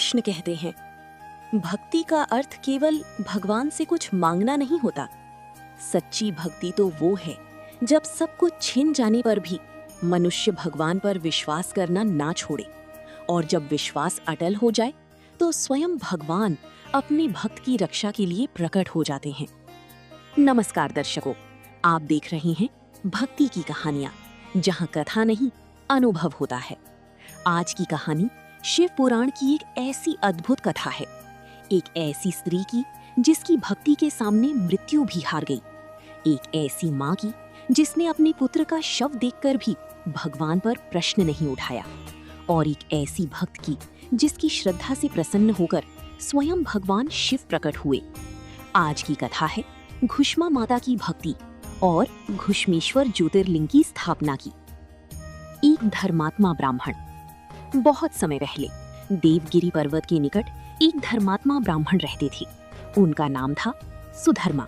कृष्ण कहते हैं, भक्ति का अर्थ केवल भगवान से कुछ मांगना नहीं होता। सच्ची भक्ति तो वो है जब सब कुछ छिन जाने पर भी मनुष्य भगवान पर विश्वास करना ना छोड़े, और जब विश्वास अटल हो जाए तो स्वयं भगवान अपने भक्त की रक्षा के लिए प्रकट हो जाते हैं। नमस्कार दर्शकों, आप देख रहे हैं भक्ति की कहानियां, जहां कथा नहीं अनुभव होता है। आज की कहानी शिव पुराण की एक ऐसी अद्भुत कथा है, एक ऐसी स्त्री की जिसकी भक्ति के सामने मृत्यु भी हार गई, एक ऐसी माँ की जिसने अपने पुत्र का शव देखकर भी भगवान पर प्रश्न नहीं उठाया, और एक ऐसी भक्त की जिसकी श्रद्धा से प्रसन्न होकर स्वयं भगवान शिव प्रकट हुए। आज की कथा है घुष्मा माता की भक्ति और घुष्मेश्वर ज्योतिर्लिंग की स्थापना की। एक धर्मात्मा ब्राह्मण। बहुत समय पहले देवगिरी पर्वत के निकट एक धर्मात्मा ब्राह्मण रहते थे। उनका नाम था सुधर्मा।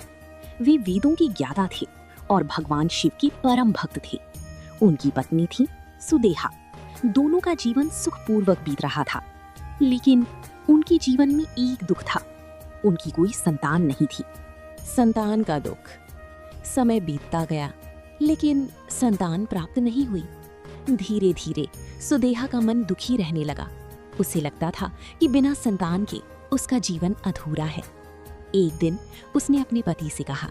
वे वेदों के ज्ञाता थे और भगवान शिव के परम भक्त थे। उनकी पत्नी थी सुदेहा। दोनों का जीवन सुखपूर्वक बीत रहा था, लेकिन उनके जीवन में एक दुख था। उनकी कोई संतान नहीं थी। संतान का दुख। समय बीतता गया, लेकिन संतान प्राप्त नहीं हुई। धीरे धीरे सुदेहा का मन दुखी रहने लगा। उसे लगता था कि बिना संतान के उसका जीवन अधूरा है। एक दिन उसने अपने पति से कहा,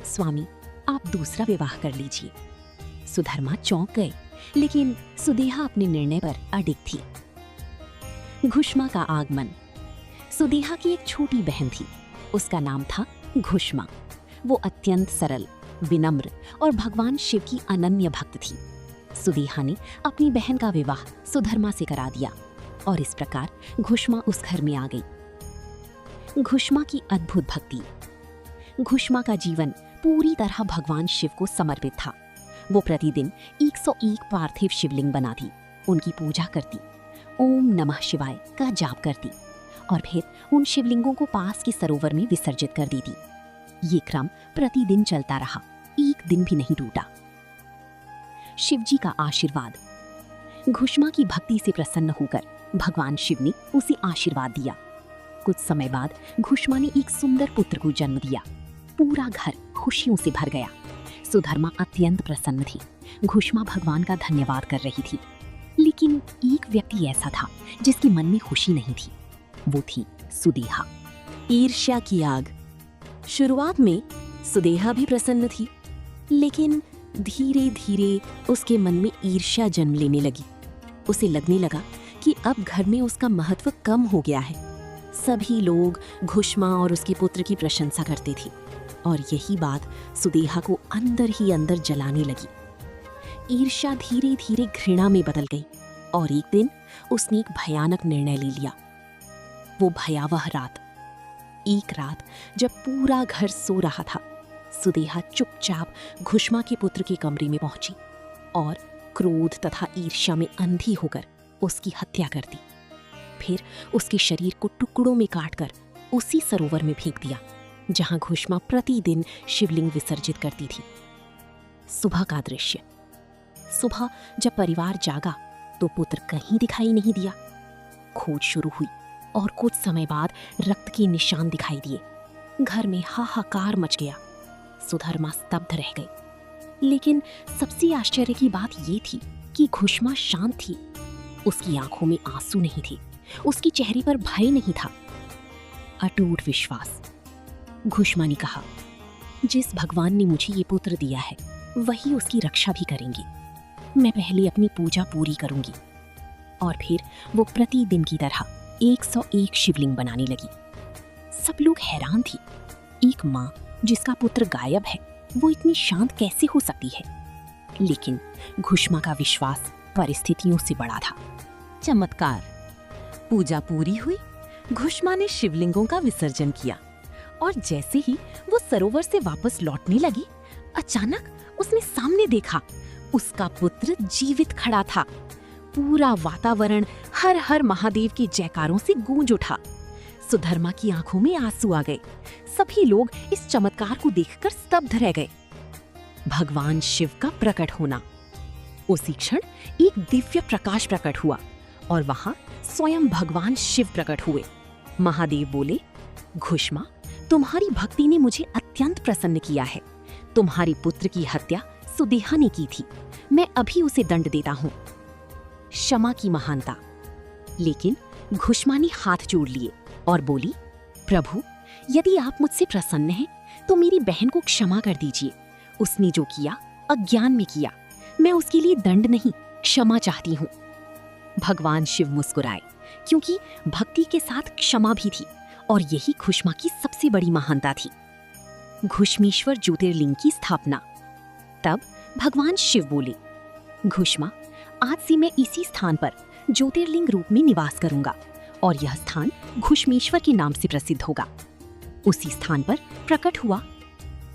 स्वामी, आप दूसरा विवाह कर लीजिए। सुधर्मा चौंक गए, लेकिन सुदेहा अपने निर्णय पर अडिग थी। घुष्मा का आगमन। सुदेहा की एक छोटी बहन थी। उसका नाम था घुष्मा। वो अत्यंत सरल, विनम्र और भगवान शिव की अनन्य भक्त थी। सुदेहा ने अपनी बहन का विवाह सुधर्मा से करा दिया, और इस प्रकार घुष्मा उस घर में आ गई। घुष्मा की अद्भुत भक्ति। घुष्मा का जीवन पूरी तरह भगवान शिव को समर्पित था। वो प्रतिदिन 101 पार्थिव शिवलिंग बनाती, उनकी पूजा करती, ओम नमः शिवाय का जाप करती, और फिर उन शिवलिंगों को पास के सरोवर में विसर्जित कर देती। ये क्रम प्रतिदिन चलता रहा, एक दिन भी नहीं टूटा। शिवजी का आशीर्वाद। घुष्मा की भक्ति से प्रसन्न होकर भगवान शिव ने उसे आशीर्वाद दिया। कुछ समय बाद घुष्मा ने एक सुंदर पुत्र को जन्म दिया। पूरा घर खुशियों से भर गया। सुधर्मा अत्यंत प्रसन्न थी। घुष्मा भगवान का धन्यवाद कर रही थी, लेकिन एक व्यक्ति ऐसा था जिसके मन में खुशी नहीं थी। वो थी सुदेहा। ईर्ष्या की आग। शुरुआत में सुदेहा भी प्रसन्न थी, लेकिन धीरे धीरे उसके मन में ईर्ष्या जन्म लेने लगी। उसे लगने लगा कि अब घर में उसका महत्व कम हो गया है। सभी लोग घुष्मा और उसके पुत्र की प्रशंसा करते थे, और यही बात सुदेहा को अंदर ही अंदर जलाने लगी। ईर्ष्या धीरे धीरे घृणा में बदल गई, और एक दिन उसने एक भयानक निर्णय ले लिया। वो भयावह रात। एक रात जब पूरा घर सो रहा था, सुदेहा चुपचाप घुष्मा के पुत्र के कमरे में पहुंची और क्रोध तथा ईर्ष्या में अंधी होकर उसकी हत्या कर दी। फिर उसके शरीर को टुकड़ों में काटकर उसी सरोवर में फेंक दिया जहां घुष्मा प्रतिदिन शिवलिंग विसर्जित करती थी। सुबह का दृश्य। सुबह जब परिवार जागा तो पुत्र कहीं दिखाई नहीं दिया। खोज शुरू हुई, और कुछ समय बाद रक्त के निशान दिखाई दिए। घर में हाहाकार मच गया। सुधर्मा स्तब्ध रह गई, लेकिन सबसे आश्चर्य की बात ये थी कि घुष्मा शांत थी। उसकी आंखों में आंसू नहीं थे, उसके चेहरे पर भय नहीं था, अटूट विश्वास। घुष्मा ने कहा, जिस भगवान ने मुझे ये पुत्र दिया है वही उसकी रक्षा भी करेंगे। मैं पहले अपनी पूजा पूरी करूंगी। और फिर वो प्रतिदिन की तरह 101 शिवलिंग बनाने लगी। सब लोग हैरान थी। एक माँ जिसका पुत्र गायब है, वो इतनी शांत कैसे हो सकती है? लेकिन घुष्मा का विश्वास परिस्थितियों से बड़ा था। चमत्कार। पूजा पूरी हुई। घुष्मा ने शिवलिंगों का विसर्जन किया, और जैसे ही वो सरोवर से वापस लौटने लगी, अचानक उसने सामने देखा, उसका पुत्र जीवित खड़ा था। पूरा वातावरण हर हर महादेव के जयकारों से गूंज उठा। सुधर्मा की आंखों में आंसू आ गए। सभी लोग इस चमत्कार को देखकर स्तब्ध रह गए। भगवान शिव का प्रकट होना। उसी क्षण एक दिव्य प्रकाश प्रकट हुआ, और वहां स्वयं भगवान शिव प्रकट हुए। महादेव बोले, घुष्मा, तुम्हारी भक्ति ने मुझे अत्यंत प्रसन्न किया है। तुम्हारी पुत्र की हत्या सुदेहा ने की थी, मैं अभी उसे दंड देता हूं। क्षमा की महानता। लेकिन घुष्मा ने हाथ जोड़ लिए और बोली, प्रभु, यदि आप मुझसे प्रसन्न हैं तो मेरी बहन को क्षमा कर दीजिए। उसने जो किया अज्ञान में किया, मैं उसके लिए दंड नहीं, क्षमा चाहती हूँ। भगवान शिव मुस्कुराए, क्योंकि भक्ति के साथ क्षमा भी थी और यही घुष्मा की सबसे बड़ी महानता थी। घुष्मेश्वर ज्योतिर्लिंग की स्थापना। तब भगवान शिव बोले, घुष्मा, आज से मैं इसी स्थान पर ज्योतिर्लिंग रूप में निवास करूंगा और यह स्थान घुष्मेश्वर के नाम से प्रसिद्ध होगा। उसी स्थान पर प्रकट हुआ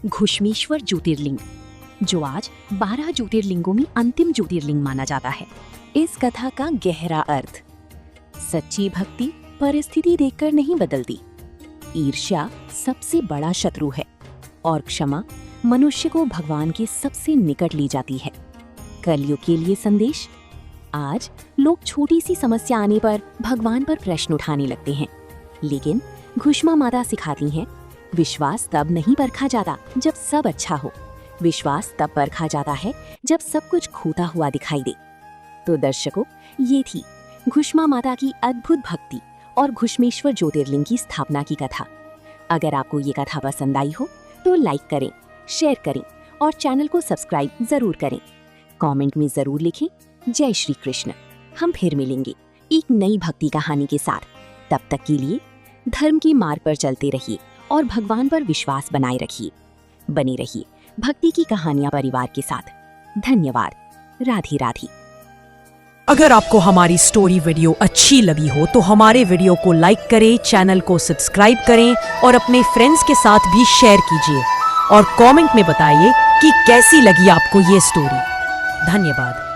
घुष्मेश्वर ज्योतिर्लिंग, जो आज 12 ज्योतिर्लिंगों में अंतिम ज्योतिर्लिंग माना जाता है। इस कथा का गहरा अर्थ, सच्ची भक्ति परिस्थिति देखकर नहीं बदलती। ईर्ष्या सबसे बड़ा शत्रु है और क्षमा मनुष्य को भगवान के सबसे निकट ले जाती है। कलयुग के लिए संदेश, आज लोग छोटी सी समस्या आने पर भगवान पर प्रश्न उठाने लगते हैं, लेकिन घुष्मा माता सिखाती हैं, विश्वास तब नहीं परखा जाता जब सब अच्छा हो, विश्वास तब परखा जाता है जब सब कुछ खोता हुआ दिखाई दे। तो दर्शकों, ये थी घुष्मा माता की अद्भुत भक्ति और घुष्मेश्वर ज्योतिर्लिंग की स्थापना की कथा। अगर आपको ये कथा पसंद आई हो तो लाइक करें, शेयर करें और चैनल को सब्सक्राइब जरूर करें। कमेंट में जरूर लिखें, जय श्री कृष्ण। हम फिर मिलेंगे एक नई भक्ति कहानी के साथ। तब तक के लिए धर्म के मार्ग पर चलते रहिए और भगवान पर विश्वास बनाए रखिए। बने रहिए भक्ति की कहानियां परिवार के साथ। धन्यवाद। राधे राधे। अगर आपको हमारी स्टोरी वीडियो अच्छी लगी हो तो हमारे वीडियो को लाइक करें, चैनल को सब्सक्राइब करें और अपने फ्रेंड्स के साथ भी शेयर कीजिए और कमेंट में बताइए कि कैसी लगी आपको ये स्टोरी। धन्यवाद।